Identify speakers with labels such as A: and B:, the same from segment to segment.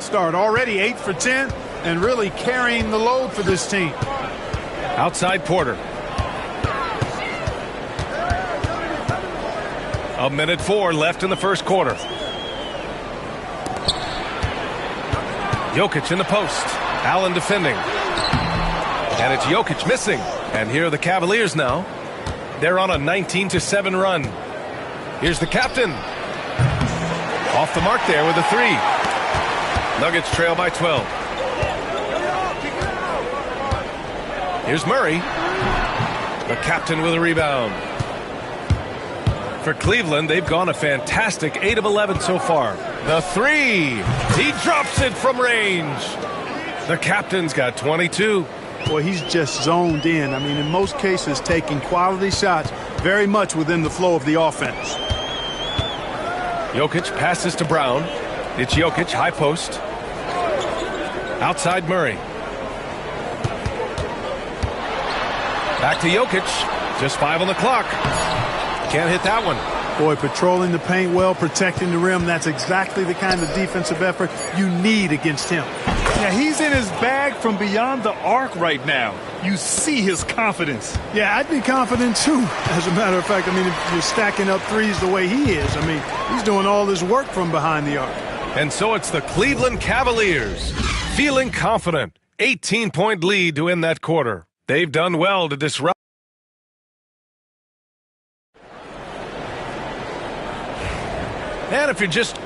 A: Start already 8 for 10 and really carrying the load for this team.
B: Outside Porter. A minute 4 left in the first quarter. Jokic in the post. Allen defending. And it's Jokic missing. And here are the Cavaliers now. They're on a 19-7 run. Here's the captain. Off the mark there with a 3. Nuggets trail by 12. Here's Murray. The captain with a rebound. For Cleveland, they've gone a fantastic 8 of 11 so far. The 3. He drops it from range. The captain's got 22.
A: Boy, he's just zoned in. I mean, in most cases, taking quality shots very much within the flow of the offense.
B: Jokic passes to Brown. It's Jokic, high post. Outside Murray. Back to Jokic. Just 5 on the clock. Can't hit that one.
A: Boy, patrolling the paint well, protecting the rim. That's exactly the kind of defensive effort you need against him.
C: Yeah, he's in his bag from beyond the arc right now. You see his confidence.
A: Yeah, I'd be confident too. As a matter of fact, I mean, if you're stacking up threes the way he is, I mean, he's doing all this work from behind the arc.
B: And so it's the Cleveland Cavaliers feeling confident. 18-point lead to end that quarter. They've done well to disrupt. And if you're just...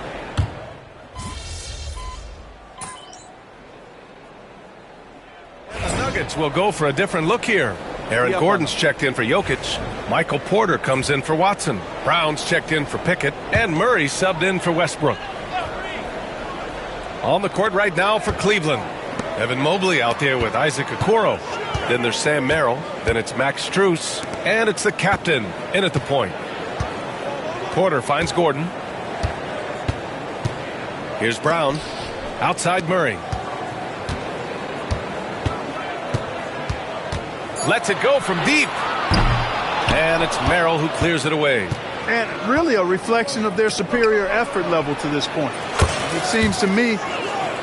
B: The Nuggets will go for a different look here. Aaron Gordon's checked in for Jokic. Michael Porter comes in for Watson. Brown's checked in for Pickett. And Murray subbed in for Westbrook. On the court right now for Cleveland. Evan Mobley out there with Isaac Okoro. Then there's Sam Merrill. Then it's Max Strus. And it's the captain in at the point. Porter finds Gordon. Here's Brown. Outside Murray. Lets it go from deep. And it's Merrill who clears it away.
A: And really a reflection of their superior effort level to this point. It seems to me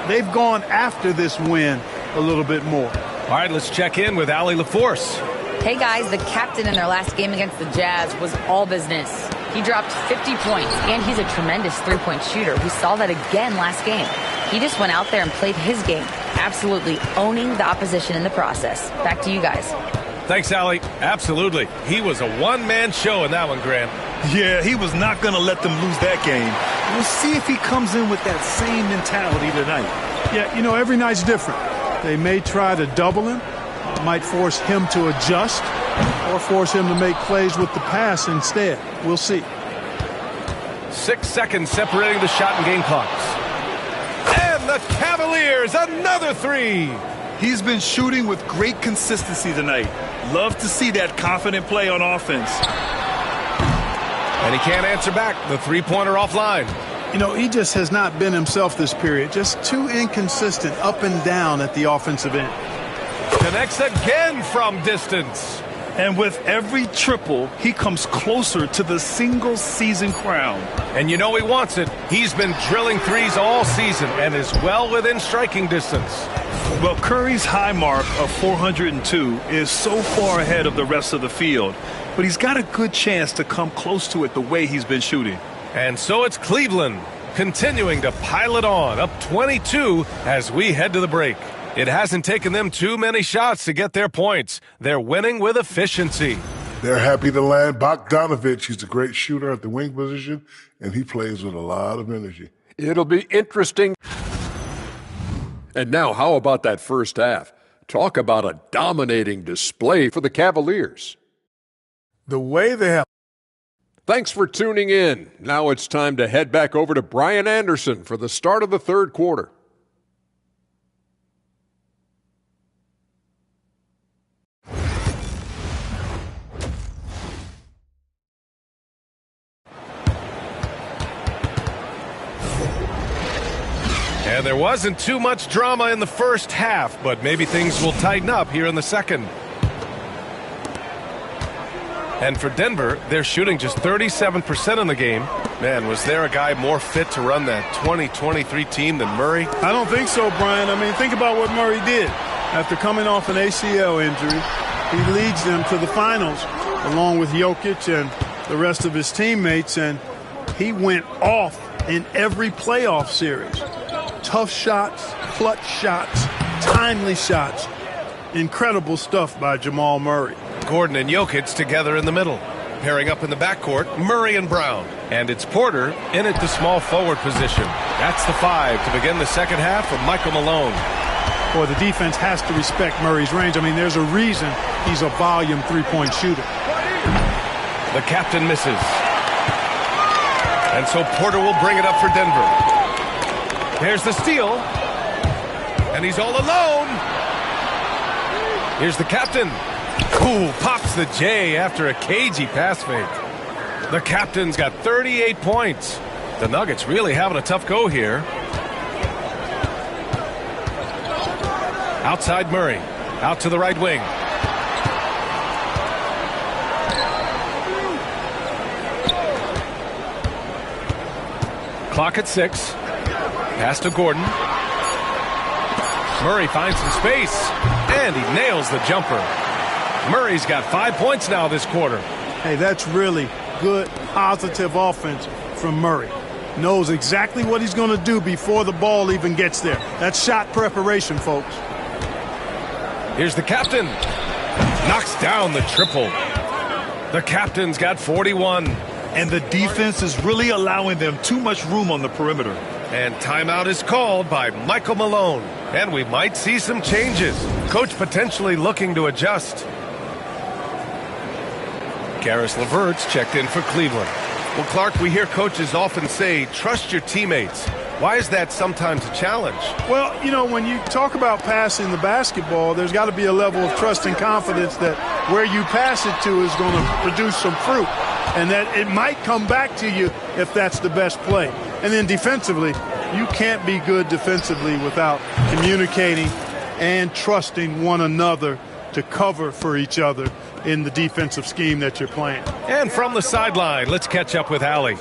A: they've gone after this win a little bit more.
B: All right, let's check in with Allie LaForce.
D: Hey, guys, the captain in their last game against the Jazz was all business. He dropped 50 points, and he's a tremendous three-point shooter. We saw that again last game. He just went out there and played his game, absolutely owning the opposition in the process. Back to you guys.
B: Thanks, Allie. Absolutely. He was a one-man show in that one, Grant.
C: Yeah, he was not going to let them lose that game. We'll see if he comes in with that same mentality tonight.
A: Yeah, you know, every night's different. They may try to double him, might force him to adjust, or force him to make plays with the pass instead. We'll see.
B: 6 seconds separating the shot and game clocks. And the Cavaliers, another 3.
C: He's been shooting with great consistency tonight. Love to see that confident play on offense.
B: And he can't answer back. The three-pointer offline.
A: You know, he just has not been himself this period. Just too inconsistent up and down at the offensive end.
B: Connects again from distance.
C: And with every triple, he comes closer to the single-season crown.
B: And you know he wants it. He's been drilling threes all season and is well within striking distance.
C: Well, Curry's high mark of 402 is so far ahead of the rest of the field. But he's got a good chance to come close to it the way he's been shooting.
B: And so it's Cleveland continuing to pile it on, up 22 as we head to the break. It hasn't taken them too many shots to get their points. They're winning with efficiency.
E: They're happy to land Bogdanovich. He's a great shooter at the wing position, and he plays with a lot of energy.
F: It'll be interesting. And now, how about that first half? Talk about a dominating display for the Cavaliers.
E: The way they have...
F: Thanks for tuning in. Now it's time to head back over to Brian Anderson for the start of the third quarter.
B: And there wasn't too much drama in the first half, but maybe things will tighten up here in the second. And for Denver, they're shooting just 37% in the game. Man, was there a guy more fit to run that 2023 team than Murray?
A: I don't think so, Brian. I mean, think about what Murray did. After coming off an ACL injury, he leads them to the finals along with Jokic and the rest of his teammates, and he went off in every playoff series. Tough shots, clutch shots, timely shots. Incredible stuff by Jamal Murray.
B: Gordon and Jokic together in the middle. Pairing up in the backcourt, Murray and Brown. And it's Porter in at the small forward position. That's the 5 to begin the second half of Michael Malone.
A: Boy, the defense has to respect Murray's range. I mean, there's a reason he's a volume three-point shooter.
B: The captain misses. And so Porter will bring it up for Denver. There's the steal. And he's all alone. Here's the captain. Ooh, pops the J after a cagey pass fake. The captain's got 38 points. The Nuggets really having a tough go here. Outside Murray. Out to the right wing. Clock at 6. Pass to Gordon. Murray finds some space. And he nails the jumper. Murray's got 5 points now this quarter.
A: Hey, that's really good, positive offense from Murray. Knows exactly what he's going to do before the ball even gets there. That's shot preparation, folks.
B: Here's the captain. Knocks down the triple. The captain's got 41.
C: And the defense is really allowing them too much room on the perimeter.
B: And timeout is called by Michael Malone. And we might see some changes. Coach potentially looking to adjust. Karis LeVert's checked in for Cleveland. Well, Clark, we hear coaches often say, trust your teammates. Why is that sometimes a challenge?
A: Well, you know, when you talk about passing the basketball, there's got to be a level of trust and confidence that where you pass it to is going to produce some fruit, and that it might come back to you if that's the best play. And then defensively, you can't be good defensively without communicating and trusting one another to cover for each other in the defensive scheme that you're playing.
B: And from the sideline, let's catch up with Allie.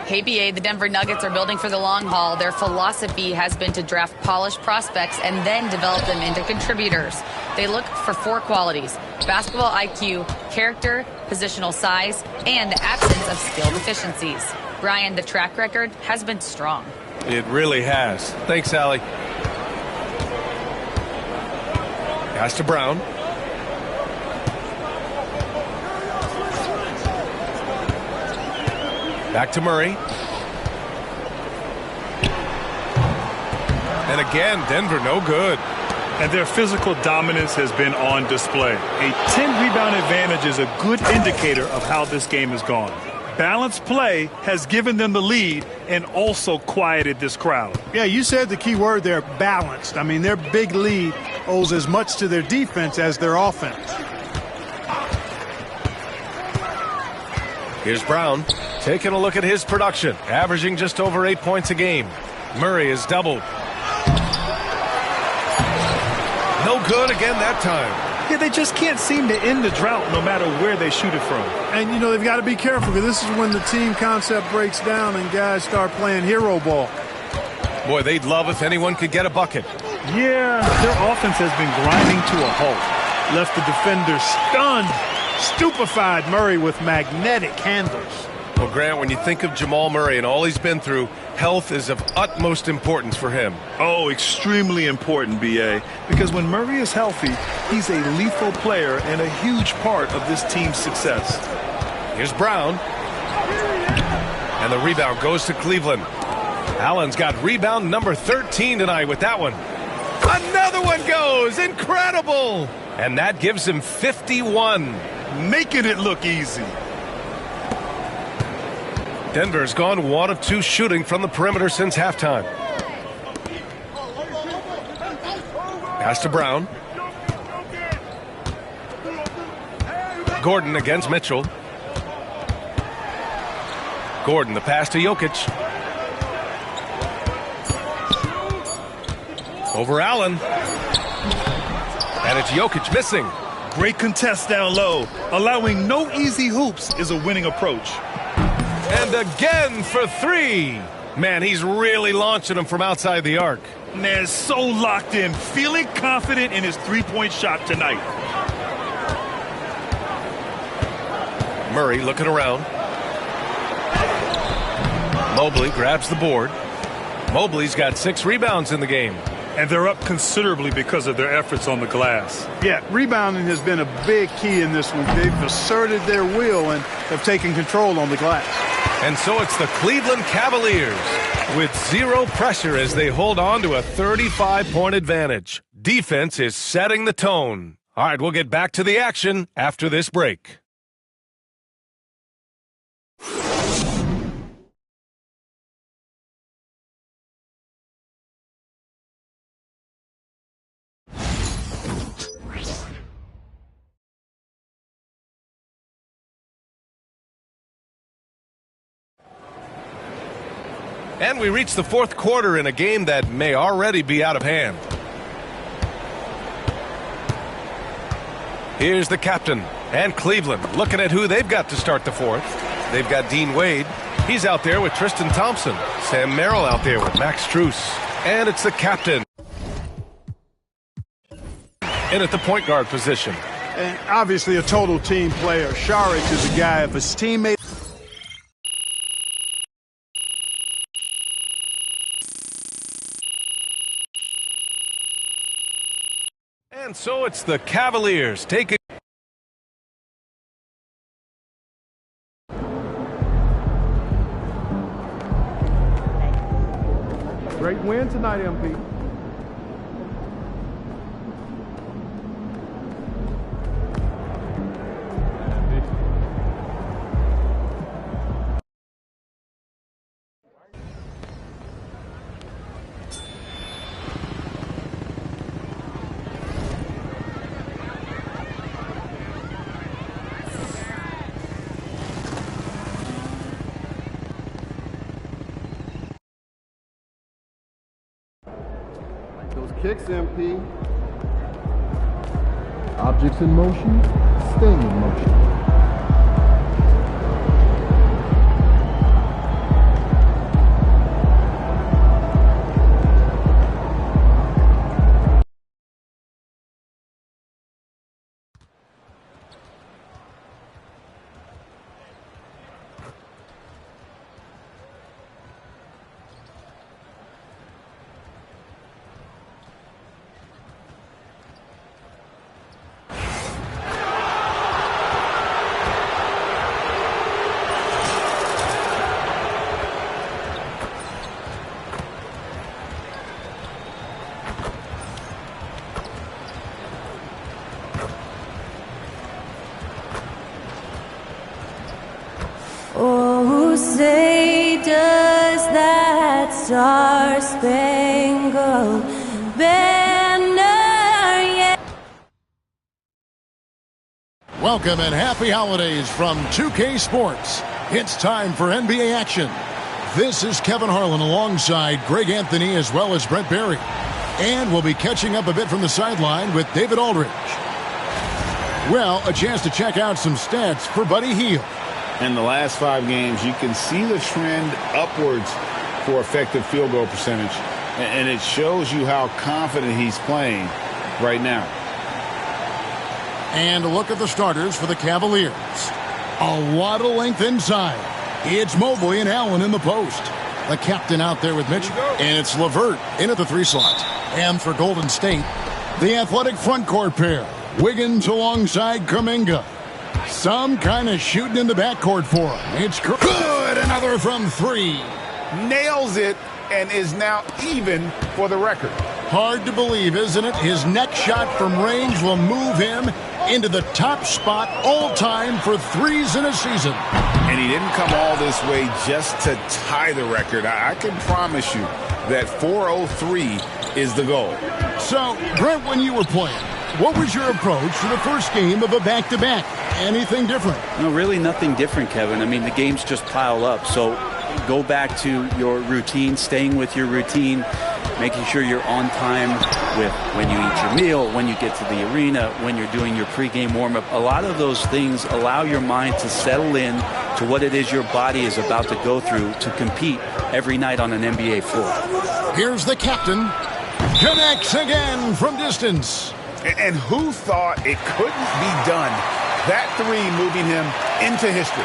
D: Hey, BA, the Denver Nuggets are building for the long haul. Their philosophy has been to draft polished prospects and then develop them into contributors. They look for 4 qualities: basketball IQ, character, positional size, and the absence of skill deficiencies. Brian, the track record has been strong.
B: It really has. Thanks, Allie. Pass to Brown. Back to Murray. And again, Denver no good.
C: And their physical dominance has been on display. A 10-rebound advantage is a good indicator of how this game has gone. Balanced play has given them the lead and also quieted this crowd.
A: Yeah, you said the key word there, balanced. I mean, their big lead owes as much to their defense as their offense.
B: Here's Brown, taking a look at his production, averaging just over 8 points a game. Murray is doubled. No good again that time.
C: Yeah, they just can't seem to end the drought no matter where they shoot it from.
A: And, you know, they've got to be careful because this is when the team concept breaks down and guys start playing hero ball.
B: Boy, they'd love if anyone could get a bucket.
C: Yeah, their offense has been grinding to a halt.
A: Left the defender stunned, stupefied. Murray with magnetic handles.
B: Well, Grant, when you think of Jamal Murray and all he's been through, health is of utmost importance for him.
C: Oh, extremely important, B.A., because when Murray is healthy, he's a lethal player and a huge part of this team's success.
B: Here's Brown. And the rebound goes to Cleveland. Allen's got rebound number 13 tonight with that one. Another one goes! Incredible! And that gives him 51.
C: Making it look easy.
B: Denver's gone 1 of 2 shooting from the perimeter since halftime. Pass to Brown. Gordon against Mitchell. Gordon, the pass to Jokic. Over Allen. And it's Jokic missing.
C: Great contest down low. Allowing no easy hoops is a winning approach.
B: And again for three. Man, he's really launching them from outside the arc.
C: Man, so locked in, feeling confident in his three-point shot tonight.
B: Murray looking around. Mobley grabs the board. Mobley's got 6 rebounds in the game.
C: And they're up considerably because of their efforts on the glass.
A: Yeah, rebounding has been a big key in this one. They've asserted their will and have taken control on the glass.
B: And so it's the Cleveland Cavaliers with 0 pressure as they hold on to a 35-point advantage. Defense is setting the tone. All right, we'll get back to the action after this break. And we reach the 4th quarter in a game that may already be out of hand. Here's the captain and Cleveland looking at who they've got to start the 4th. They've got Dean Wade. He's out there with Tristan Thompson. Sam Merrill out there with Max Strus. And it's the captain in at the point guard position.
A: And obviously a total team player. Saric is a guy, if his teammate...
B: And so it's the Cavaliers taking.
A: Great win tonight, MP.
G: Kicks, MP. Objects in motion, staying in motion.
H: Oh, say does that star-spangled banner yet?
I: Welcome and happy holidays from 2K Sports. It's time for NBA action. This is Kevin Harlan alongside Greg Anthony as well as Brent Barry. And we'll be catching up a bit from the sideline with David Aldridge. Well, a chance to check out some stats for Buddy Hield.
J: In the last 5 games, you can see the trend upwards for effective field goal percentage. And it shows you how confident he's playing right now.
I: And a look at the starters for the Cavaliers. A lot of length inside. It's Mobley and Allen in the post. The captain out there with Mitchell. And it's LeVert in at the 3 slot. And for Golden State, the athletic front court pair. Wiggins alongside Kuminga. Some kind of shooting in the backcourt for him. It's good. Another from 3.
J: Nails it and is now even for the record.
I: Hard to believe, isn't it? His next shot from range will move him into the top spot all time for threes in a season.
J: And he didn't come all this way just to tie the record. I can promise you that 403 is the goal.
I: So, Brent, when you were playing, what was your approach to the first game of a back-to-back? Anything different?
K: No, really nothing different, Kevin. I mean, the games just pile up. So go back to your routine, staying with your routine. making sure you're on time with when you eat your meal, when you get to the arena, when you're doing your pregame warm-up. A lot of those things allow your mind to settle in to what it is your body is about to go through to compete every night on an NBA floor.
I: Here's the captain. Connects again from distance.
J: And who thought it couldn't be done? That three moving him into history.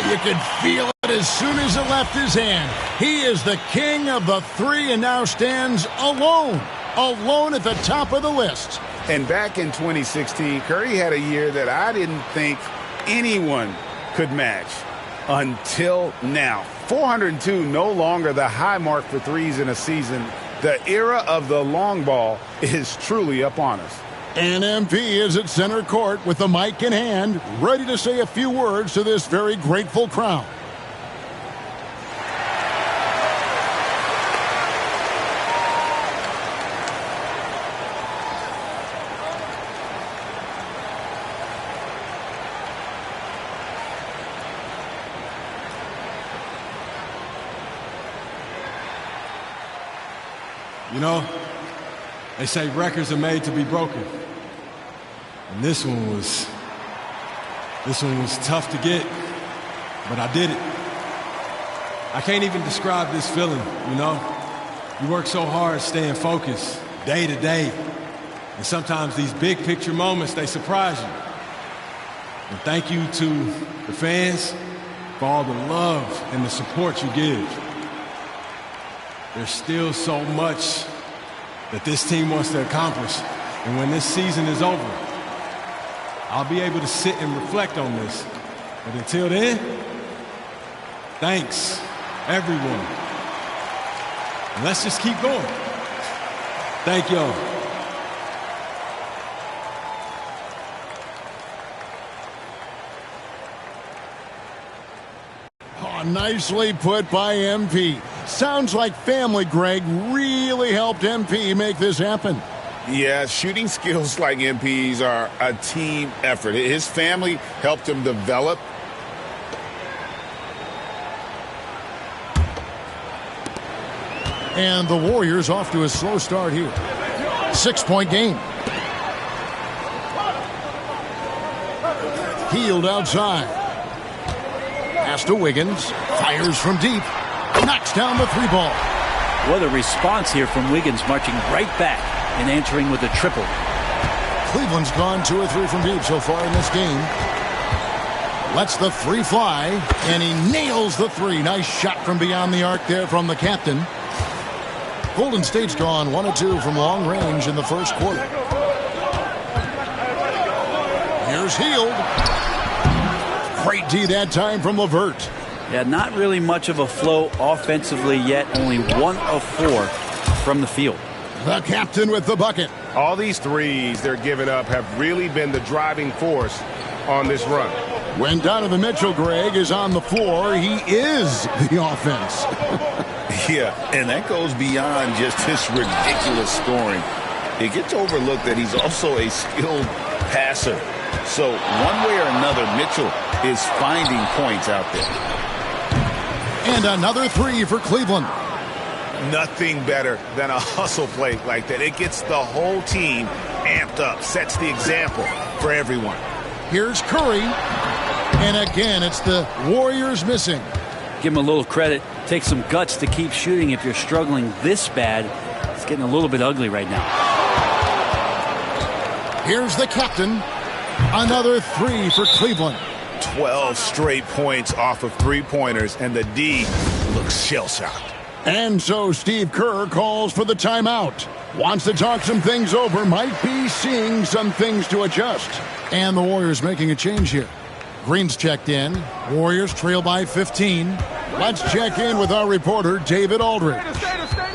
I: You could feel it as soon as it left his hand. He is the king of the three and now stands alone at the top of the list.
J: And back in 2016, Curry had a year that I didn't think anyone could match until now. 402, no longer the high mark for threes in a season. The era of the long ball is truly upon us.
I: And MP is at center court with the mic in hand, ready to say a few words to this very grateful crowd.
L: You know, they say records are made to be broken. And this one was tough to get, but I did it. I can't even describe this feeling, you know? You work so hard staying focused day to day. And sometimes these big picture moments, they surprise you. And thank you to the fans for all the love and the support you give. There's still so much that this team wants to accomplish. And when this season is over, I'll be able to sit and reflect on this. But until then, thanks, everyone. And let's just keep going. Thank y'all.
I: Oh, nicely put by MP. Sounds like family, Greg, really helped MP make this happen.
J: Yeah, shooting skills like MP's are a team effort. His family helped him develop.
I: And the Warriors off to a slow start here. 6-point game. Healed outside. Pass to Wiggins. Fires from deep. Knocks down the three ball.
K: What a response here from Wiggins, marching right back and answering with a triple.
I: Cleveland's gone 2 or 3 from deep so far in this game. Lets the three fly, and he nails the three. Nice shot from beyond the arc there from the captain. Golden State's gone 1 of 2 from long range in the first quarter. Here's Hield. Great D that time from LeVert.
K: Yeah, not really much of a flow offensively yet. Only 1 of 4 from the field.
I: The captain with the bucket.
M: All these threes they're giving up have really been the driving force on this run.
I: When Donovan Mitchell, Greg, is on the floor, he is the offense.
J: Yeah, and that goes beyond just his ridiculous scoring. It gets overlooked that he's also a skilled passer. So one way or another, Mitchell is finding points out there.
I: And another three for Cleveland.
M: Nothing better than a hustle play like that. It gets the whole team amped up, sets the example for everyone.
I: Here's Curry. And again, it's the Warriors missing.
K: Give him a little credit. Take some guts to keep shooting if you're struggling this bad. It's getting a little bit ugly right now.
I: Here's the captain. Another three for Cleveland.
M: 12 straight points off of three-pointers, and the D looks shell-shocked.
I: And so Steve Kerr calls for the timeout. Wants to talk some things over. Might be seeing some things to adjust. And the Warriors making a change here. Green's checked in. Warriors trail by 15. Let's check in with our reporter, David Aldridge.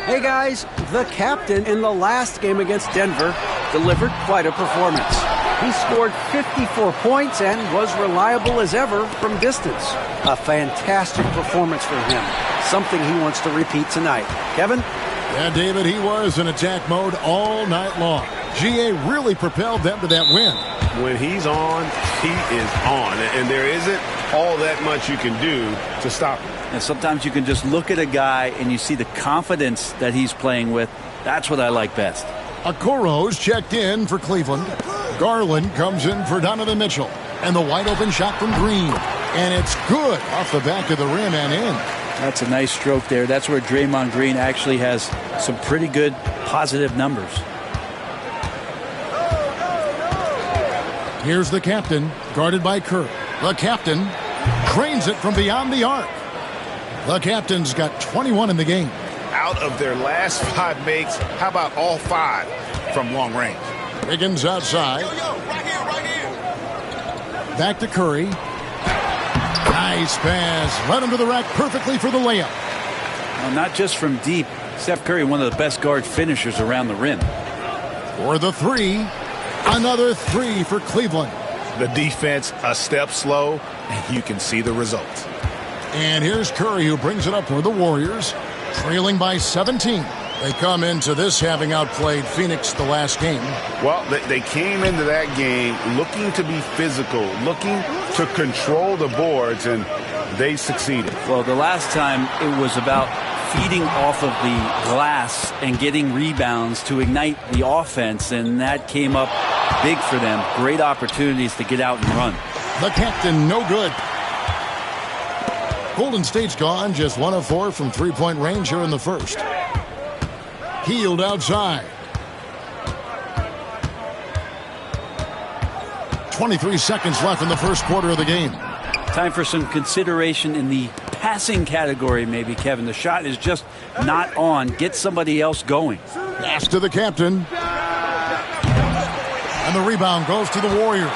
N: Hey, guys. The captain in the last game against Denver delivered quite a performance. He scored 54 points and was reliable as ever from distance. A fantastic performance for him. Something he wants to repeat tonight. Kevin?
I: Yeah, David, he was in attack mode all night long. GA really propelled them to that win.
M: When he's on, he is on. And there isn't all that much you can do to stop him.
K: And sometimes you can just look at a guy and you see the confidence that he's playing with. That's what I like best.
I: Okoro's checked in for Cleveland. Garland comes in for Donovan Mitchell. And the wide open shot from Green. And it's good off the back of the rim and in.
K: That's a nice stroke there. That's where Draymond Green actually has some pretty good positive numbers.
I: Here's the captain, guarded by Kerr. The captain cranes it from beyond the arc. The captain's got 21 in the game.
M: Out of their last 5 makes, how about all 5 from long range?
I: Wiggins outside. Back to Curry. Nice pass. Led him to the rack perfectly for the layup.
K: Well, not just from deep. Steph Curry, one of the best guard finishers around the rim.
I: For the 3. Another 3 for Cleveland.
M: The defense a step slow, and you can see the results.
I: And here's Curry, who brings it up for the Warriors, trailing by 17. They come into this having outplayed Phoenix the last game.
M: Well, they came into that game looking to be physical, looking to control the boards, and they succeeded.
K: Well, the last time it was about feeding off of the glass and getting rebounds to ignite the offense, and that came up big for them. Great opportunities to get out and run.
I: The captain, no good. Golden State's gone, just 1 of 4 from three-point range here in the first. Healed outside. 23 seconds left in the first quarter of the game.
K: Time for some consideration in the passing category, maybe, Kevin. The shot is just not on. Get somebody else going.
I: Pass to the captain. And the rebound goes to the Warriors.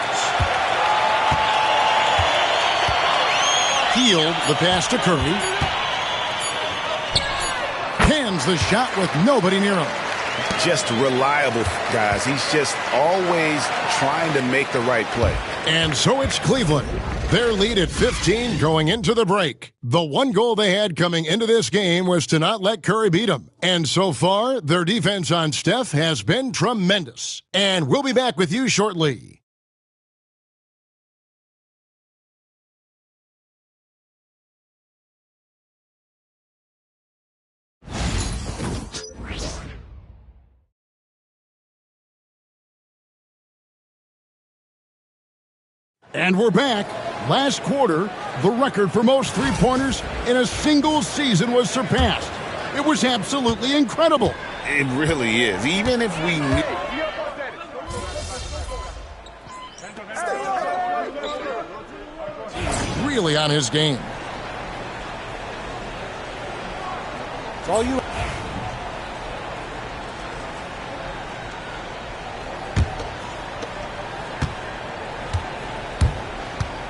I: Healed the pass to Curry. Hands the shot with nobody near him.
M: Just reliable, guys. He's just always trying to make the right play.
I: And so it's Cleveland. Their lead at 15 going into the break. The one goal they had coming into this game was to not let Curry beat them. And so far, their defense on Steph has been tremendous. And we'll be back with you shortly. And we're back. Last quarter, the record for most three-pointers in a single season was surpassed. It was absolutely incredible.
M: It really is. Even if we knew.
I: Really on his game.
N: It's all you.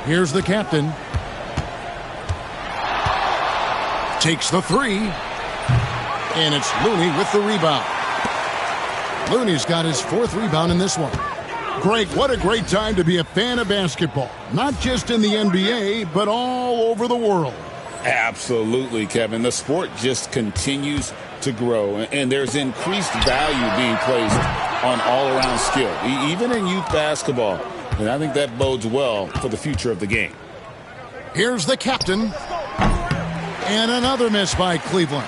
I: Here's the captain. Takes the 3. And it's Looney with the rebound. Looney's got his 4th rebound in this one. Greg, what a great time to be a fan of basketball. Not just in the NBA, but all over the world.
M: Absolutely, Kevin. The sport just continues to grow, and there's increased value being placed on all-around skill, even in youth basketball. And I think that bodes well for the future of the game.
I: Here's the captain. And another miss by Cleveland.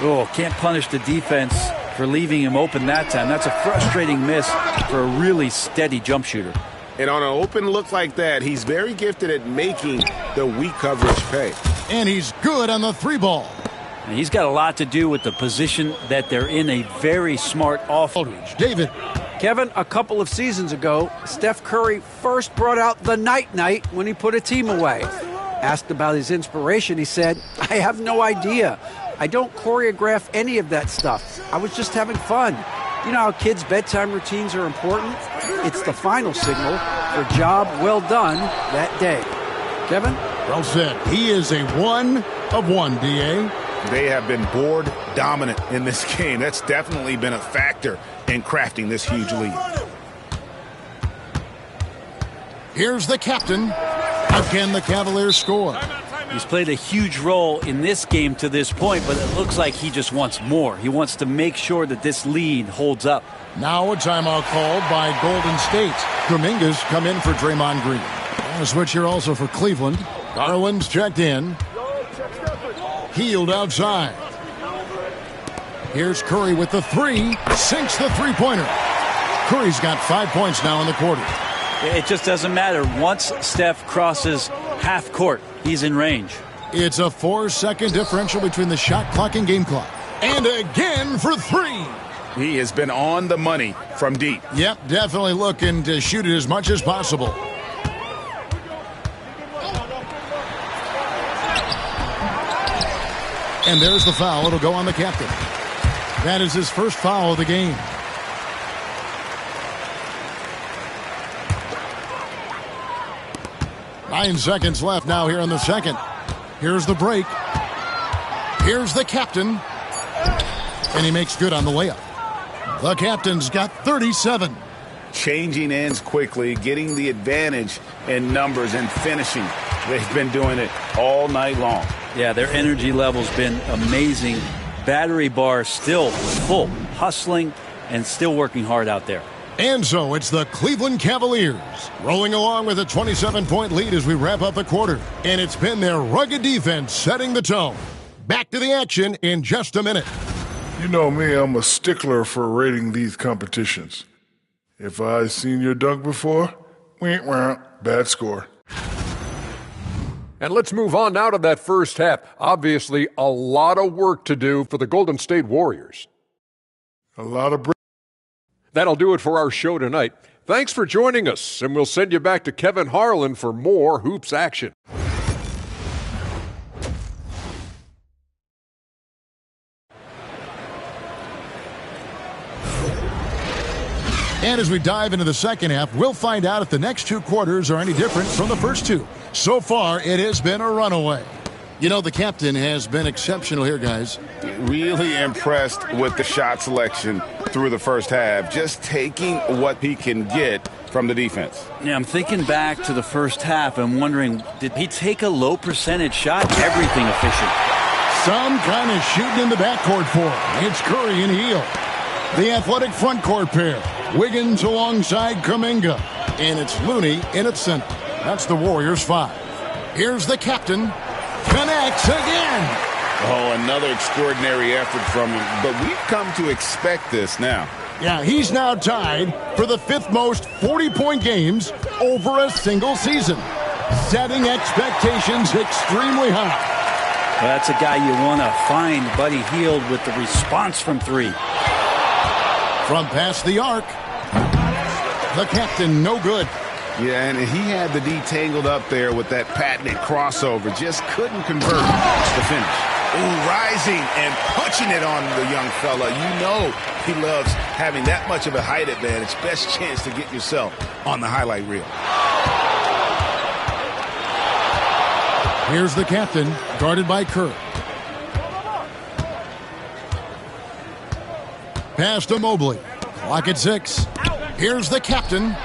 K: Oh, can't punish the defense for leaving him open that time. That's a frustrating miss for a really steady jump shooter.
M: And on an open look like that, he's very gifted at making the weak coverage pay.
I: And he's good on the 3-ball.
K: And he's got a lot to do with the position that they're in. A very smart offense.
I: David.
N: Kevin, a couple of seasons ago, Steph Curry first brought out the night-night when he put a team away. Asked about his inspiration, he said, "I have no idea. I don't choreograph any of that stuff. I was just having fun." You know how kids' bedtime routines are important? It's the final signal for job well done that day. Kevin?
I: Well said. He is a 1 of 1, D.A.
M: They have been board dominant in this game. That's definitely been a factor in crafting this huge lead.
I: Here's the captain. Again, the Cavaliers score.
K: He's played a huge role in this game to this point, but it looks like he just wants more. He wants to make sure that this lead holds up.
I: Now a timeout called by Golden State. Dominguez come in for Draymond Green. And a switch here also for Cleveland. Garland's checked in. Hield outside. Here's Curry with the three. Sinks the three-pointer. Curry's got 5 points now in the quarter.
K: It just doesn't matter. Once Steph crosses half court, he's in range.
I: It's a 4-second differential between the shot clock and game clock. And again for three.
J: He has been on the money from deep.
I: Yep, definitely looking to shoot it as much as possible. And there's the foul. It'll go on the captain. That is his first foul of the game. Nine seconds left now here in the second. Here's the break. Here's the captain. And he makes good on the layup. The captain's got 37.
J: Changing ends quickly, getting the advantage in numbers and finishing. They've been doing it all night long.
K: Yeah, their energy level's been amazing. Battery bar still full, hustling and still working hard out there.
I: And so it's the Cleveland Cavaliers rolling along with a 27-point lead as we wrap up the quarter. And it's been their rugged defense setting the tone. Back to the action in just a minute.
E: You know me, I'm a stickler for rating these competitions. If I've seen your dunk before, bad score.
F: And let's move on now to that first half. Obviously, a lot of work to do for the Golden State Warriors.
E: A lot of...
F: That'll do it for our show tonight. Thanks for joining us, and we'll send you back to Kevin Harlan for more hoops action.
I: And as we dive into the second half, we'll find out if the next two quarters are any different from the first two. So far, it has been a runaway. You know, the captain has been exceptional here, guys.
J: Really impressed with the shot selection through the first half, just taking what he can get from the defense.
K: Yeah, I'm thinking back to the first half and wondering, did he take a low percentage shot? Everything efficient.
I: Some kind of shooting in the backcourt for him. It's Curry and Hield. The athletic front court pair. Wiggins alongside Kuminga. And it's Looney in its center. That's the Warriors 5. Here's the captain. Connects again.
J: Oh, another extraordinary effort from him. But we've come to expect this now.
I: Yeah, he's now tied for the fifth most 40-point games over a single season. Setting expectations extremely high.
K: Well, that's a guy you want to find, Buddy Hield, with the response from three.
I: From past the arc, the captain no good.
J: Yeah, and he had the D tangled up there with that patented crossover. Just couldn't convert the finish. Ooh, rising and punching it on the young fella. You know he loves having that much of a height advantage. Best chance to get yourself on the highlight reel.
I: Here's the captain, guarded by Kerr. Pass to Mobley. Clock at 6. Here's the captain.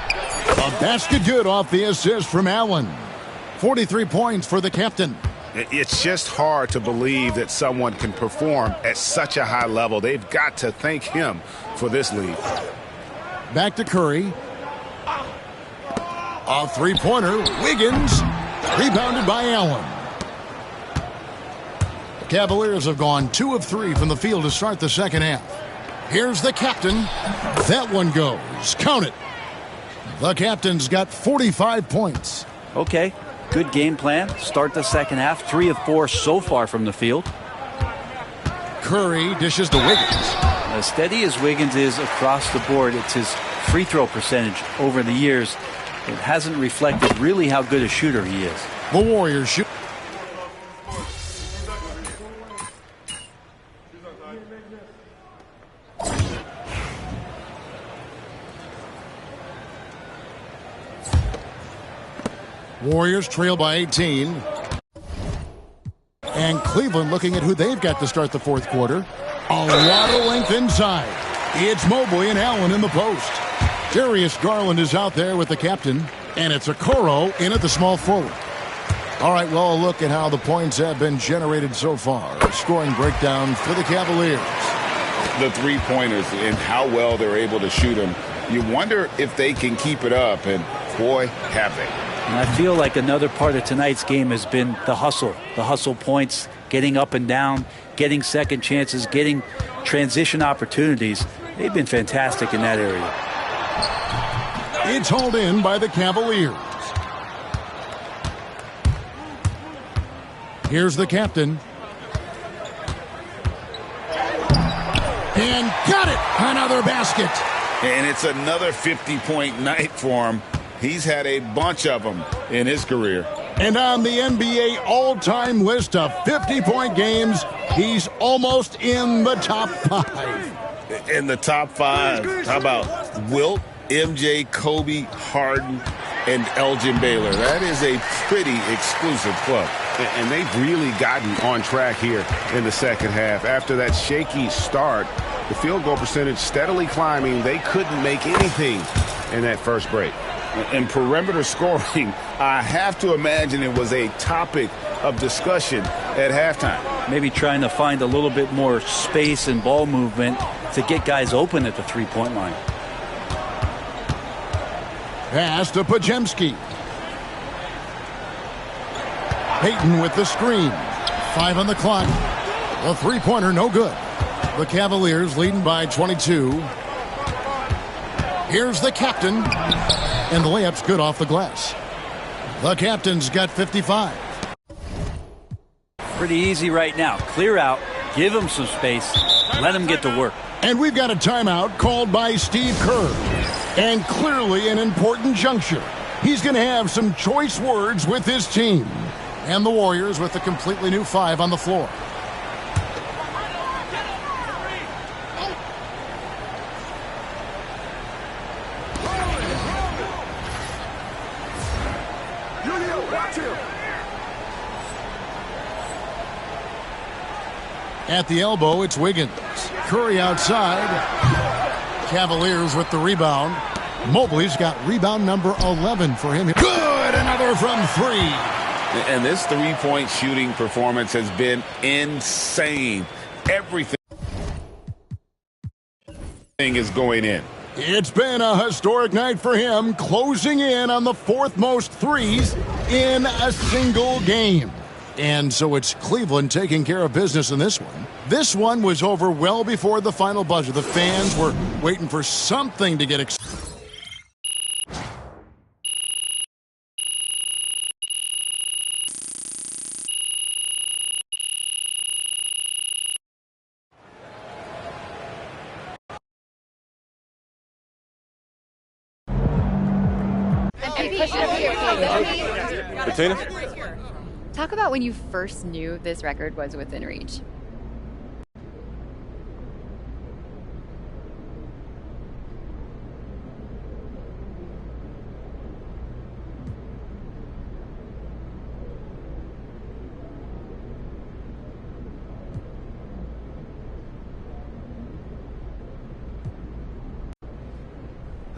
I: A basket good off the assist from Allen. 43 points for the captain.
J: It's just hard to believe that someone can perform at such a high level. They've got to thank him for this lead.
I: Back to Curry. A three-pointer. Wiggins. Rebounded by Allen. The Cavaliers have gone 2 of 3 from the field to start the second half. Here's the captain. That one goes. Count it. The captain's got 45 points.
K: Okay, good game plan. Start the second half. 3 of 4 so far from the field.
I: Curry dishes to Wiggins.
K: As steady as Wiggins is across the board, it's his free throw percentage over the years. It hasn't reflected really how good a shooter he is.
I: The Warriors shoot. Warriors trail by 18. And Cleveland looking at who they've got to start the fourth quarter. A lot of length inside. It's Mobley and Allen in the post. Darius Garland is out there with the captain. And it's Okoro in at the small forward. All right, well, a look at how the points have been generated so far. Scoring breakdown for the Cavaliers.
M: The three-pointers and how well they're able to shoot them. You wonder if they can keep it up, and boy, have they.
K: And I feel like another part of tonight's game has been the hustle points, getting up and down, getting second chances, getting transition opportunities. They've been fantastic in that area.
I: It's hauled in by the Cavaliers. Here's the captain. And got it! Another basket.
M: And it's another 50-point night for him. He's had a bunch of them in his career.
I: And on the NBA all-time list of 50-point games, he's almost in the top 5.
M: In the top 5, how about Wilt, MJ, Kobe, Harden, and Elgin Baylor? That is a pretty exclusive club.
J: And they've really gotten on track here in the second half. After that shaky start, the field goal percentage steadily climbing. They couldn't make anything in that first break.
M: And perimeter scoring, I have to imagine it was a topic of discussion at halftime.
K: Maybe trying to find a little bit more space and ball movement to get guys open at the three-point line.
I: Pass to Pajemski. Payton with the screen. 5 on the clock. The three-pointer no good. The Cavaliers leading by 22. Here's the captain. And the layup's good off the glass. The captain's got 55.
K: Pretty easy right now. Clear out. Give him some space. Let him get to work.
I: And we've got a timeout called by Steve Kerr. And clearly an important juncture. He's going to have some choice words with his team. And the Warriors with a completely new 5 on the floor. At the elbow, it's Wiggins. Curry outside. Cavaliers with the rebound. Mobley's got rebound number 11 for him. Good! Another from 3.
M: And this three-point shooting performance has been insane. Everything is going in.
I: It's been a historic night for him, closing in on the 4th most threes in a single game. And so it's Cleveland taking care of business in this one. This one was over well before the final buzzer. The fans were waiting for something to get excited.
O: Bettina? Talk about when you first knew this record was within reach.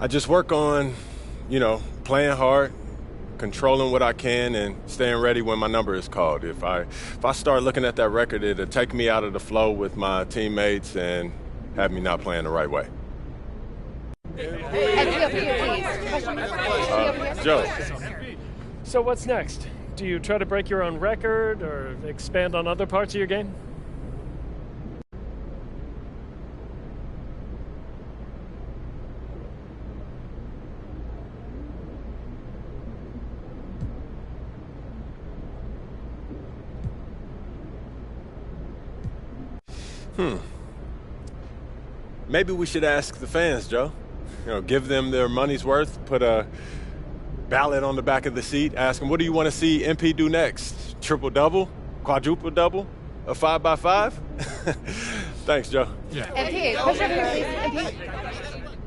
L: I just work on, playing hard, controlling what I can, and staying ready when my number is called. If I start looking at that record, it'll take me out of the flow with my teammates and have me not playing the right way. Joe.
P: So what's next? Do you try to break your own record or expand on other parts of your game?
L: Maybe we should ask the fans, Joe. Give them their money's worth, put a ballot on the back of the seat, ask them, what do you want to see MP do next? Triple-double? Quadruple-double? A 5x5? Thanks, Joe.
O: Yeah. MP, push up here, please. MP.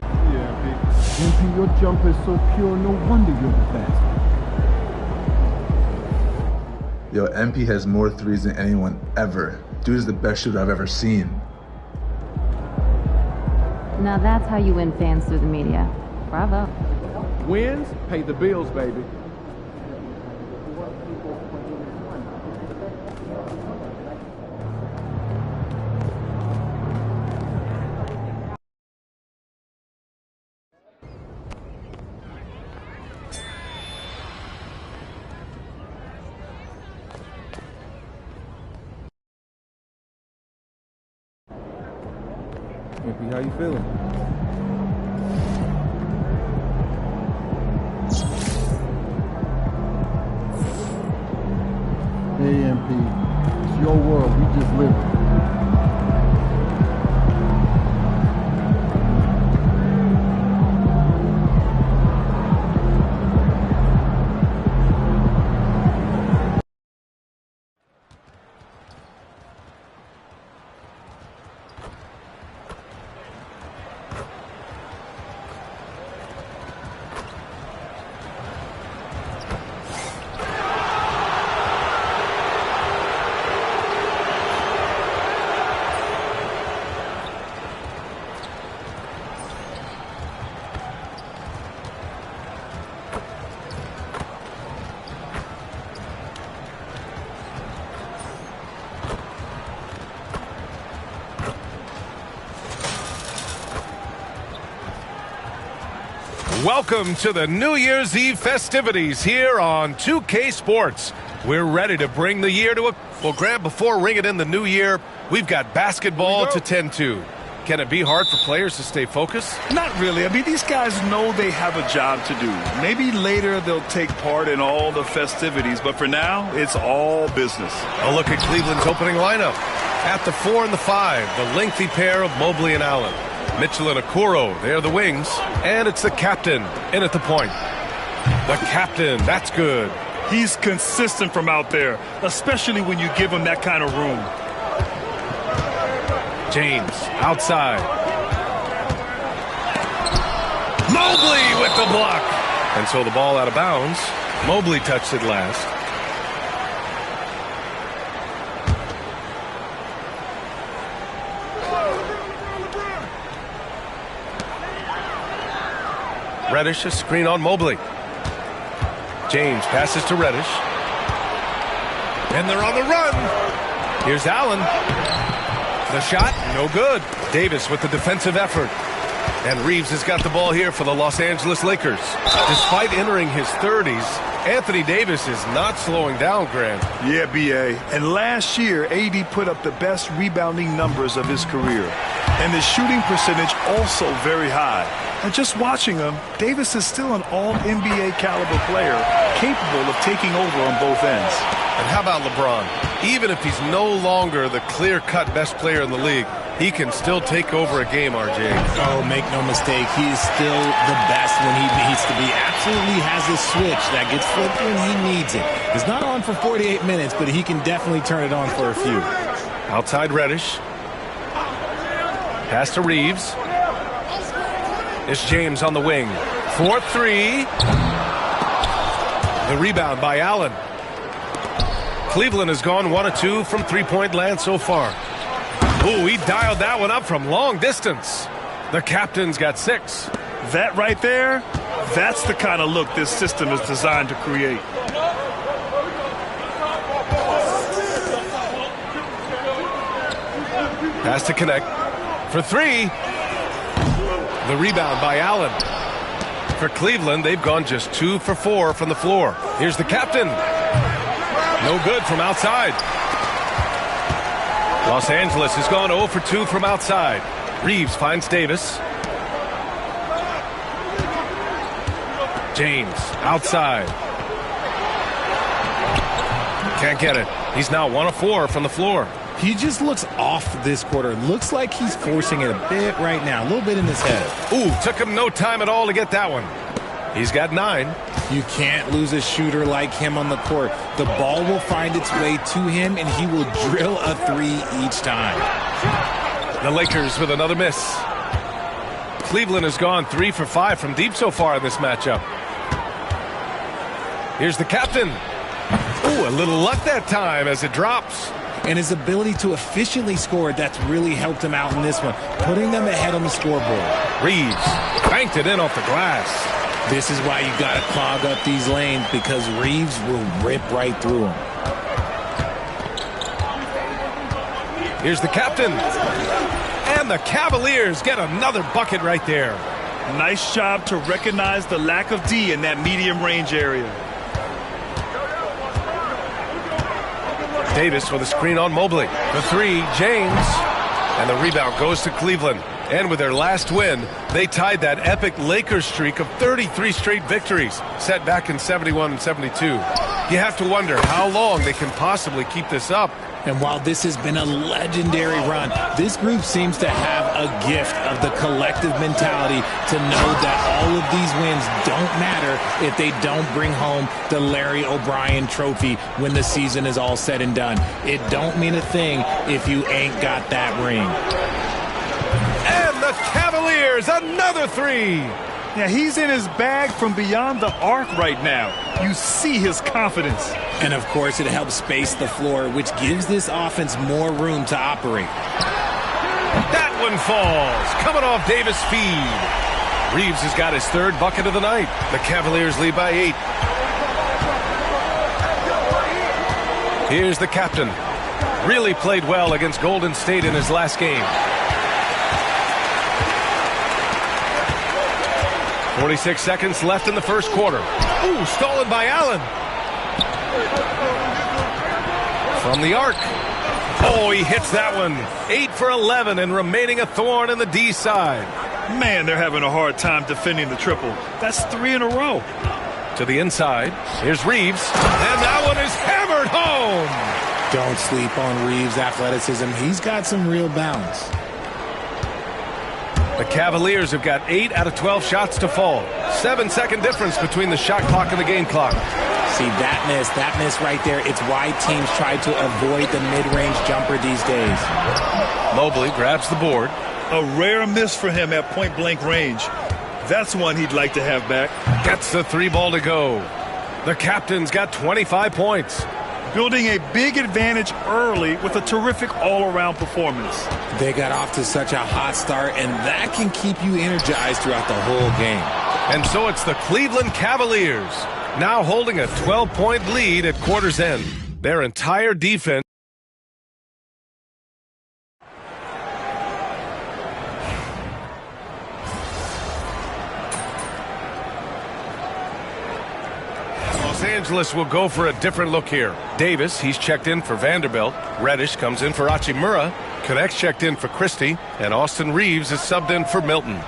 G: Yeah, MP, your jump is so pure, no wonder you're the best.
Q: Yo, MP has more threes than anyone ever. Dude is the best shooter I've ever seen.
D: Now that's how you win fans through the media. Bravo.
G: Wins pay the bills, baby. MP, how you feeling? Hey, MP. It's your world. We just live it.
B: Welcome to the New Year's Eve festivities here on 2K Sports. We're ready to bring the year to a... Well, Grant, before ringing in the new year, we've got basketball to tend to. Can it be hard for players to stay focused?
C: Not really. I mean, these guys know they have a job to do. Maybe later they'll take part in all the festivities, but for now, it's all business.
B: A look at Cleveland's opening lineup. At the 4 and the 5, the lengthy pair of Mobley and Allen. Mitchell and Okoro, they're the wings. And it's the captain in at the point. The captain, that's good.
C: He's consistent from out there, especially when you give him that kind of room.
B: James, outside. Mobley with the block. And so the ball out of bounds. Mobley touched it last. Reddish, a screen on Mobley. James passes to Reddish. And they're on the run. Here's Allen. The shot, no good. Davis with the defensive effort. And Reeves has got the ball here for the Los Angeles Lakers. Despite entering his 30s, Anthony Davis is not slowing down, Grant.
C: Yeah, B.A. And last year, AD put up the best rebounding numbers of his career. And his shooting percentage also very high. And just watching him, Davis is still an all-NBA caliber player, capable of taking over on both ends.
B: And how about LeBron? Even if he's no longer the clear-cut best player in the league, he can still take over a game, RJ.
R: Oh, make no mistake, he is still the best when he needs to be. Absolutely has a switch that gets flipped when he needs it. It's not on for 48 minutes, but he can definitely turn it on for a few.
B: Outside Reddish. Pass to Reeves. It's James on the wing. 4-3. The rebound by Allen. Cleveland has gone 1 of 2 from three-point land so far. Ooh, he dialed that one up from long distance. The captain's got 6.
C: That right there, that's the kind of look this system is designed to create.
B: Pass to connect. For 3. The rebound by Allen. For Cleveland, they've gone just 2 for 4 from the floor. Here's the captain. No good from outside. Los Angeles has gone 0 for 2 from outside. Reeves finds Davis. James outside. Can't get it. He's now 1 of 4 from the floor.
R: He just looks off this quarter. Looks like he's forcing it a bit right now. A little bit in his head.
B: Ooh, took him no time at all to get that one. He's got 9.
R: You can't lose a shooter like him on the court. The ball will find its way to him, and he will drill a 3 each time.
B: The Lakers with another miss. Cleveland has gone 3 for 5 from deep so far in this matchup. Here's the captain. Ooh, a little luck that time as it drops.
R: And his ability to efficiently score, that's really helped him out in this one, putting them ahead on the scoreboard.
B: Reeves banked it in off the glass.
R: This is why you got to clog up these lanes, because Reeves will rip right through them.
B: Here's the captain. And the Cavaliers get another bucket right there.
C: Nice job to recognize the lack of D in that medium range area.
B: Davis with a screen on Mobley. The 3, James. And the rebound goes to Cleveland. And with their last win, they tied that epic Lakers streak of 33 straight victories, set back in 71 and 72. You have to wonder how long they can possibly keep this up.
R: And while this has been a legendary run, this group seems to have a gift of the collective mentality to know that all of these wins don't matter if they don't bring home the Larry O'Brien trophy when the season is all said and done. It don't mean a thing if you ain't got that ring.
B: And the Cavaliers, another three.
C: Yeah, he's in his bag from beyond the arc right now. You see his confidence.
R: And, of course, it helps space the floor, which gives this offense more room to operate.
B: That one falls, coming off Davis' feed. Reeves has got his third bucket of the night. The Cavaliers lead by 8. Here's the captain. Really played well against Golden State in his last game. 46 seconds left in the first quarter. Ooh, stolen by Allen. From the arc. Oh, he hits that one. 8 for 11 and remaining a thorn in the D side.
C: Man, they're having a hard time defending the triple. That's 3 in a row.
B: To the inside. Here's Reeves. And that one is hammered home.
R: Don't sleep on Reeves' athleticism. He's got some real balance.
B: The Cavaliers have got 8 out of 12 shots to fall. 7-second difference between the shot clock and the game clock.
R: See, that miss right there, it's why teams try to avoid the mid-range jumper these days.
B: Mobley grabs the board.
C: A rare miss for him at point-blank range. That's one he'd like to have back.
B: Gets the 3 ball to go. The captain's got 25 points.
C: Building a big advantage early with a terrific all-around performance.
R: They got off to such a hot start, and that can keep you energized throughout the whole game.
B: And so it's the Cleveland Cavaliers, now holding a 12-point lead at quarter's end. Their entire defense. Los Angeles will go for a different look here. Davis, he's checked in for Vanderbilt. Reddish comes in for Hachimura. Connects checked in for Christie. And Austin Reeves is subbed in for Milton.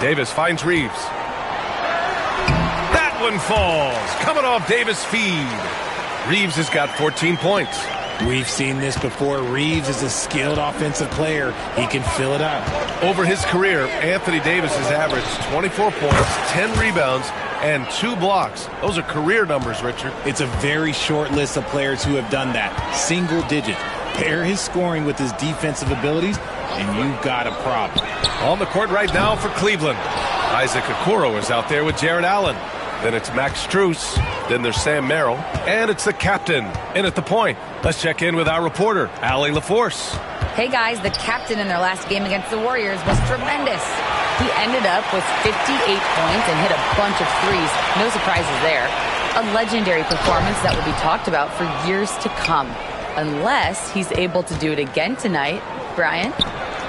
B: Davis finds Reeves. That one falls. Coming off Davis' feed. Reeves has got 14 points.
R: We've seen this before. Reeves is a skilled offensive player. He can fill it up.
B: Over his career, Anthony Davis has averaged 24 points, 10 rebounds, and 2 blocks. Those are career numbers, Richard.
R: It's a very short list of players who have done that. Single digit. Pair his scoring with his defensive abilities, and you've got a problem.
B: On the court right now for Cleveland. Isaac Okoro is out there with Jared Allen. Then it's Max Strus. Then there's Sam Merrill. And it's the captain in at the point. Let's check in with our reporter, Allie LaForce.
D: Hey guys, the captain in their last game against the Warriors was tremendous. He ended up with 58 points and hit a bunch of threes. No surprises there. A legendary performance that will be talked about for years to come. Unless he's able to do it again tonight. Brian?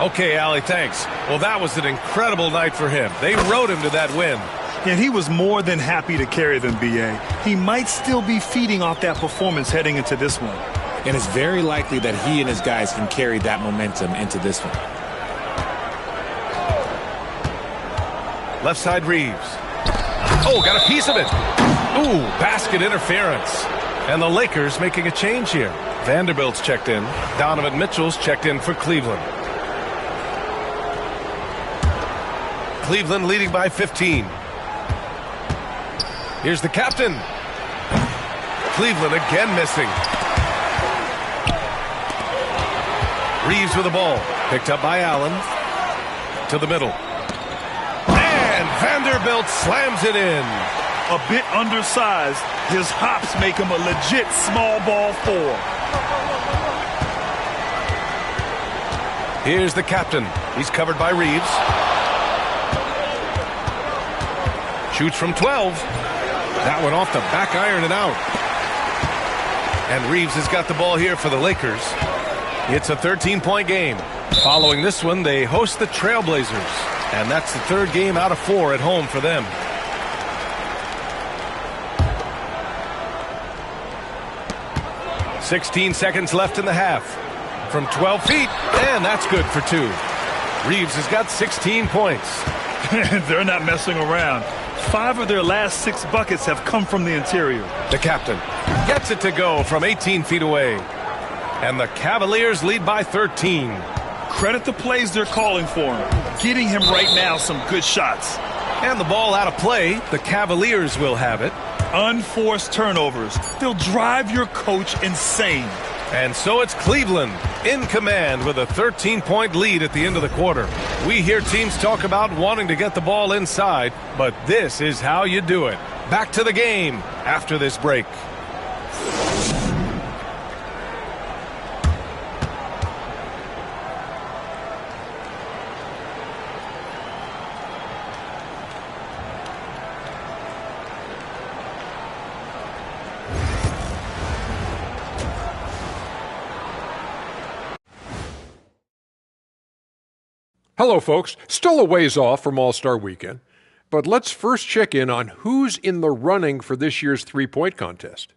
B: Okay, Allie, thanks. Well, that was an incredible night for him. They rode him to that win.
C: And he was more than happy to carry them, B.A. He might still be feeding off that performance heading into this one.
R: And it's very likely that he and his guys can carry that momentum into this one.
B: Left side Reeves. Oh, got a piece of it. Ooh, basket interference. And the Lakers making a change here. Vanderbilt's checked in. Donovan Mitchell's checked in for Cleveland. Cleveland leading by 15. Here's the captain. Cleveland again missing. Reeves with the ball. Picked up by Allen. To the middle. And Vanderbilt slams it in.
C: A bit undersized. His hops make him a legit small ball 4.
B: Here's the captain. He's covered by Reeves. Shoots from 12. That one off the back iron and out. And Reeves has got the ball here for the Lakers. It's a 13-point game. Following this one, they host the Trailblazers. And that's the third game out of 4 at home for them. "16 seconds left in the half. from 12 feet, and that's good for 2. Reeves has got 16 points.
C: They're not messing around. 5 of their last 6 buckets have come from the interior.
B: The captain gets it to go from 18 feet away. And the Cavaliers lead by 13.
C: Credit the plays they're calling for him. Getting him right now some good shots.
B: And the ball out of play. The Cavaliers will have it.
C: Unforced turnovers. They'll drive your coach insane.
B: And so it's Cleveland in command with a 13-point lead at the end of the quarter. We hear teams talk about wanting to get the ball inside, but this is how you do it. Back to the game after this break.
F: Hello, folks. Still a ways off from All-Star Weekend, but let's first check in on who's in the running for this year's three-point contest.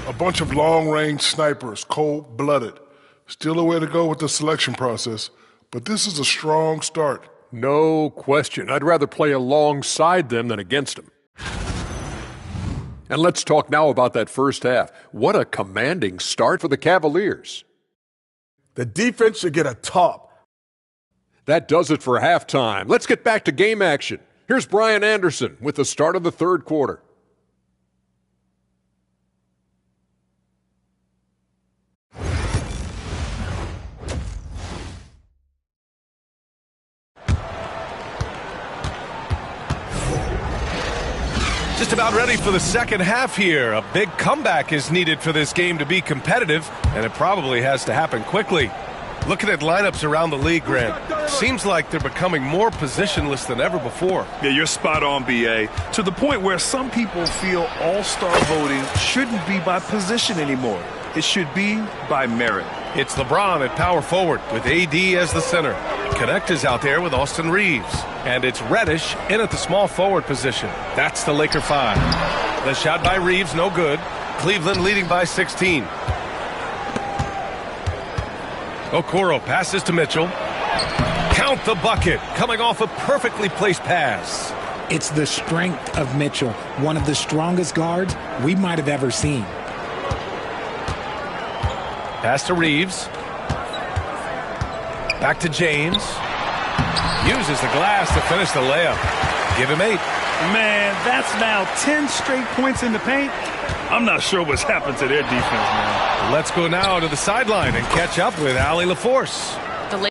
E: A bunch of long-range snipers, cold-blooded. Still a way to go with the selection process, but this is a strong start.
F: No question. I'd rather play alongside them than against them. And let's talk now about that first half. What a commanding start for the Cavaliers.
S: The defense should get a top.
F: That does it for halftime. Let's get back to game action. Here's Brian Anderson with the start of the third quarter.
B: Just about ready for the second half here. A big comeback is needed for this game to be competitive, and it probably has to happen quickly. Looking at lineups around the league, Grant, seems like they're becoming more positionless than ever before.
C: Yeah, you're spot on, B.A. To the point where some people feel all-star voting shouldn't be by position anymore. It should be by merit.
B: It's LeBron at power forward with AD as the center. Connect is out there with Austin Reeves. And it's Reddish in at the small forward position. That's the Laker 5. The shot by Reeves, no good. Cleveland leading by 16. Okoro passes to Mitchell. Count the bucket, coming off a perfectly placed pass.
R: It's the strength of Mitchell, one of the strongest guards we might have ever seen.
B: Pass to Reeves. Back to James. Uses the glass to finish the layup. Give him 8.
C: Man, that's now 10 straight points in the paint. I'm not sure what's happened to their defense, man.
B: Let's go now to the sideline and catch up with Allie LaForce.
D: The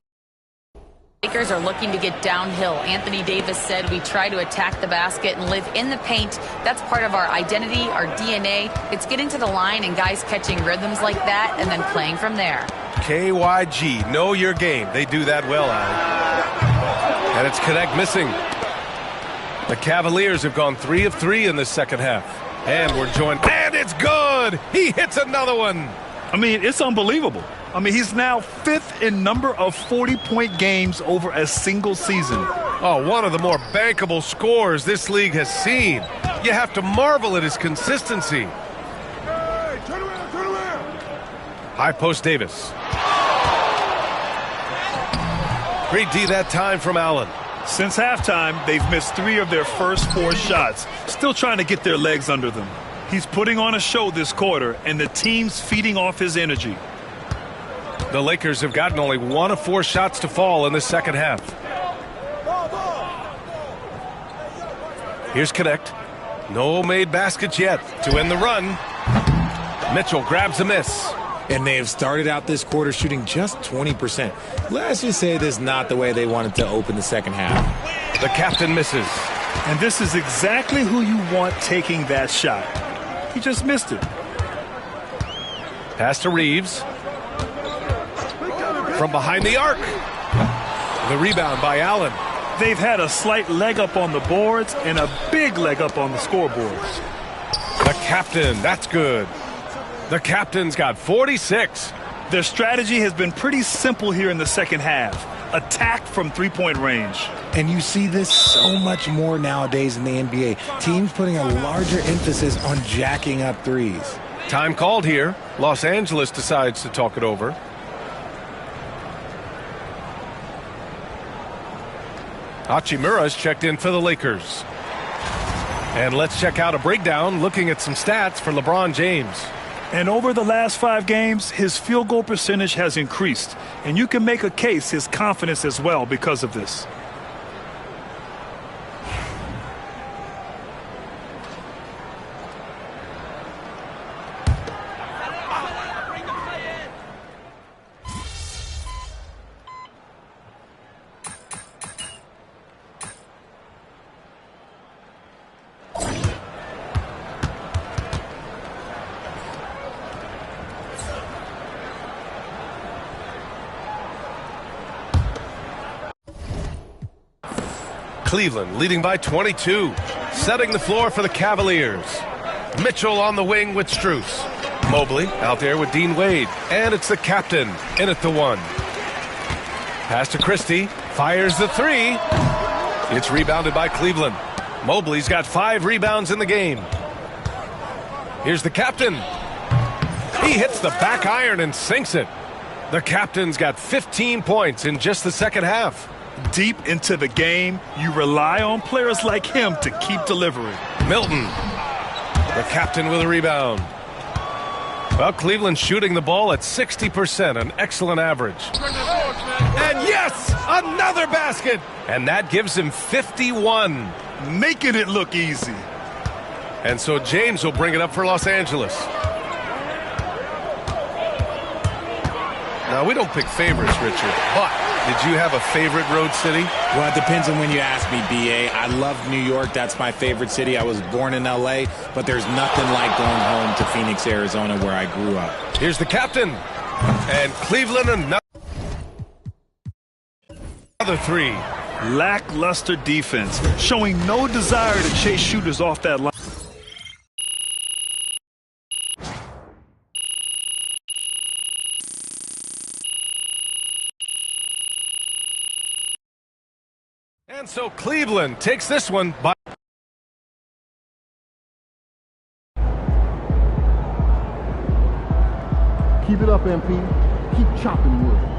D: Lakers are looking to get downhill. Anthony Davis said we try to attack the basket and live in the paint. That's part of our identity, our DNA. It's getting to the line and guys catching rhythms like that and then playing from there.
B: KYG, know your game. They do that well, Allie. And it's Connect missing. The Cavaliers have gone 3 of 3 in the second half. And we're joined. And it's good! He hits another one!
C: I mean, it's unbelievable. I mean, he's now 5th in number of 40-point games over a single season.
B: Oh, one of the more bankable scores this league has seen. You have to marvel at his consistency.
E: Hey, turn around!
B: High post Davis. Great D that time from Allen.
C: Since halftime, they've missed 3 of their first 4 shots. Still trying to get their legs under them. He's putting on a show this quarter, and the team's feeding off his energy.
B: The Lakers have gotten only 1 of 4 shots to fall in the second half. Here's Connect. No made baskets yet to end the run. Mitchell grabs a miss.
R: And they have started out this quarter shooting just 20%. Let's just say this is not the way they wanted to open the second half.
B: The captain misses.
C: And this is exactly who you want taking that shot. He just missed it.
B: Pass to Reeves. From behind the arc. The rebound by Allen.
C: They've had a slight leg up on the boards and a big leg up on the scoreboards.
B: The captain, that's good. The captain's got 46.
C: Their strategy has been pretty simple here in the second half. Attack from three-point range.
R: And you see this so much more nowadays in the NBA. Teams putting a larger emphasis on jacking up threes.
B: Time called here. Los Angeles decides to talk it over. Hachimura's checked in for the Lakers. And let's check out a breakdown looking at some stats for LeBron James.
C: And over the last 5 games, his field goal percentage has increased. And you can make a case his confidence as well because of this.
B: Cleveland leading by 22, setting the floor for the Cavaliers. Mitchell on the wing with Strus. Mobley out there with Dean Wade, and it's the captain in at the 1. Pass to Christie, fires the 3. It's rebounded by Cleveland. Mobley's got 5 rebounds in the game. Here's the captain. He hits the back iron and sinks it. The captain's got 15 points in just the second half.
C: Deep into the game, you rely on players like him to keep delivering.
B: Milton, the captain with a rebound. Well, Cleveland's shooting the ball at 60%, an excellent average. And yes, another basket. And that gives him 51.
C: Making it look easy.
B: And so James will bring it up for Los Angeles. Now, we don't pick favorites, Richard, but did you have a favorite road city?
R: Well, it depends on when you ask me, B.A. I love New York. That's my favorite city. I was born in L.A., but there's nothing like going home to Phoenix, Arizona, where I grew up.
B: Here's the captain. And Cleveland, another 3.
C: Lackluster defense, showing no desire to chase shooters off that line.
B: And so Cleveland takes this one by...
G: Keep it up, MP. Keep chopping wood.